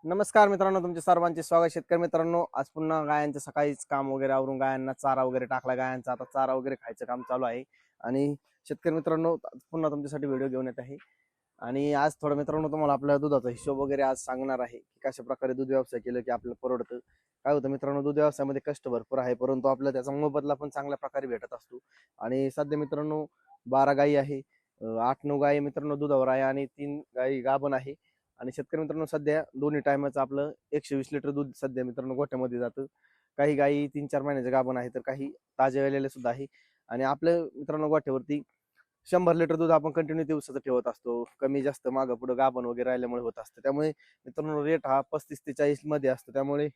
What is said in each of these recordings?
नमस्कार मित्रांनो, तुमचे सर्वांचे स्वागत. शेतकरी मित्रांनो, आज पुन्हा गायांचं सकाळीच काम वगैरे आवरून गायांना चारा वगैरे टाकला. गायांचा आता चारा वगैरे खायचं काम चालू आहे. आणि शेतकरी मित्रांनो, आज पुन्हा तुमच्यासाठी व्हिडिओ घेऊन येत आहे. आणि आज थोडं मित्रांनो तुम्हाला आपल्या दुधाचा हिशोब वगैरे आज सांगणार आहे की कशा प्रकारे दूध व्यवसाय केलं की आपल्याला परवडतं. काय होतं मित्रांनो, दूध व्यवसायामध्ये कष्ट भरपूर आहे, परंतु आपल्याला त्याचा मोबदला पण चांगल्या प्रकारे भेटत असतो. आणि सध्या मित्रांनो 12 गायी आहे, 8-9 गायी मित्रांनो दुधावर आहे आणि 3 गायी गाभण आहे. आणि शेतकरी मित्रांनो सध्या दोन्ही टायमाचं आपलं 120 लिटर दूध सध्या मित्रांनो गोठ्यामध्ये जातं. काही गायी 3-4 महिन्याचे गाभण आहे, तर काही ताजे वेलेले सुद्धा आहे. आणि आपल्या मित्रांनो गोठ्यावरती 100 लिटर दूध आपण कंटिन्यू दिवसाचं ठेवत असतो. कमी जास्त मागं पुढं गाभण वगैरे राहिल्यामुळे होत असतं. त्यामुळे मित्रांनो रेट हा 35 ते 40 मध्ये असतो. त्यामुळे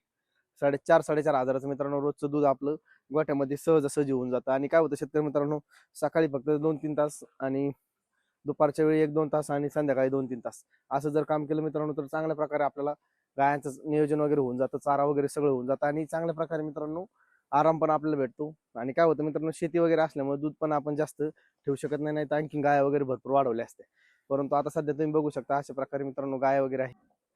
4,500-4,500 हजाराचं मित्रांनो रोजचं दूध आपलं गोठ्यामध्ये सहजासहजी होऊन जातं. आणि काय होतं शेतकरी मित्रांनो, सकाळी फक्त 2-3 तास आणि दुपारच्या वेळी 1-2 तास आणि संध्याकाळी 2-3 तास असं जर काम केलं मित्रांनो, तर चांगल्या प्रकारे आपल्याला गायांचं नियोजन वगैरे होऊन जातं, चारा वगैरे सगळं होऊन जातं आणि चांगल्या प्रकारे मित्रांनो आराम पण आपल्याला भेटतो. आणि काय होतं मित्रांनो, शेती वगैरे असल्यामुळे दूध पण आपण जास्त ठेवू शकत नाही, नाही तर आणखी गाय वगैरे भरपूर वाढवल्या असते. परंतु आता सध्या तुम्ही बघू शकता अशा प्रकारे मित्रांनो गाय वगैरे आहे.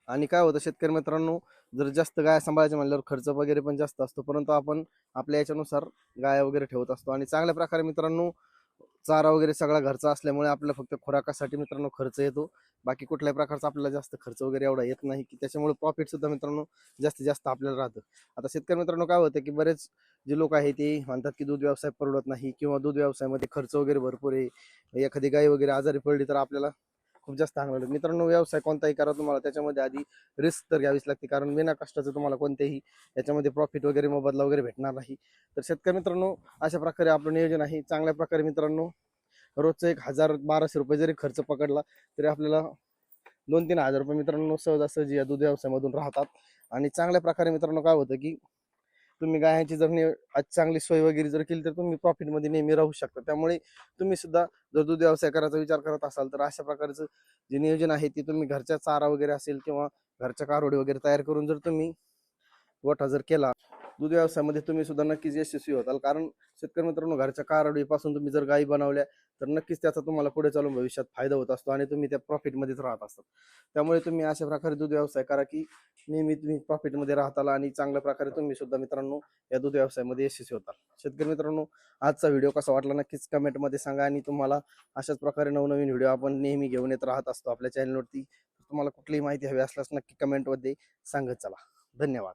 आणि काय होतं शेतकरी मित्रांनो, जर जास्त गाय सांभाळायचं म्हणल्यावर खर्च वगैरे पण जास्त असतो, परंतु आपण आपल्या याच्यानुसार गाय वगैरे ठेवत असतो. आणि चांगल्या प्रकारे मित्रांनो चारा वगैरे सगळा घरचा असल्यामुळे आपल्याला फक्त खुराकासाठी मित्रांनो खर्च येतो. बाकी कुठल्याही प्रकारचा आपल्याला जास्त खर्च वगैरे एवढा येत नाही, की त्याच्यामुळे प्रॉफिट सुद्धा मित्रांनो जास्तीत जास्त आपल्याला राहतं. आता शेतकरी मित्रांनो काय होतं की बरेच जे लोक आहेत ते म्हणतात की दूध व्यवसाय परवडत नाही किंवा दूध व्यवसायामध्ये खर्च वगैरे भरपूर आहे, एखादी गाय वगैरे आजारी पडली तर आपल्याला खूप जास्त हांगलं. मित्रांनो व्यवसाय कोणताही करा, तुम्हाला त्याच्यामध्ये आधी रिस्क तर घ्यावीच लागते, कारण बिना कष्टाचं तुम्हाला कोणतेही याच्यामध्ये प्रॉफिट वगैरे मोबदला वगैरे भेटणार नाही. तर शेतकरी मित्रांनो अशा प्रकारे आपलं नियोजन आहे. चांगल्या प्रकारे मित्रांनो रोजचं 1,000-1,200 रुपये जरी खर्च पकडला तरी आपल्याला 2-3 हजार रुपये मित्रांनो सहजासहजी या दूध व्यवसायामधून राहतात. आणि चांगल्या प्रकारे मित्रांनो काय होतं की तुम्ही गायांची जर आज चांगली सोय वगैरे जर केली तर तुम्ही प्रॉफिटमध्ये नेहमी राहू शकता. त्यामुळे तुम्ही सुद्धा जर दूध व्यवसाय करायचा विचार करत असाल तर अशा प्रकारचं जे नियोजन आहे ते तुम्ही घरच्या चारा वगैरे असेल किंवा घरच्या कारोडी वगैरे तयार करून जर तुम्ही गोठा जर केला, दूध व्यवसायामध्ये तुम्ही सुद्धा नक्कीच यशस्वी होताल. कारण शेतकरी मित्रांनो घरच्या कारोडीपासून तुम्ही जर गायी बनवल्या तर नक्कीच त्याचा तुम्हाला पुढे चालून भविष्यात फायदा होत असतो आणि तुम्ही त्या प्रॉफिटमध्येच राहत असतात. त्यामुळे तुम्ही अशा प्रकारे दूध व्यवसाय करा की नेहमी तुम्ही प्रॉफिटमध्ये राहताल आणि चांगल्या प्रकारे तुम्ही सुद्धा मित्रांनो या दूध व्यवसायामध्ये यशस्वी होताल. शेतकरी मित्रांनो आजचा व्हिडिओ कसा वाटला नक्कीच कमेंटमध्ये सांगा. आणि तुम्हाला अशाच प्रकारे नवनवीन व्हिडिओ आपण नेहमी घेऊन येत राहत असतो आपल्या चॅनलवरती. तुम्हाला कुठलीही माहिती हवी असल्यास नक्की कमेंटमध्ये सांगत चला. धन्यवाद.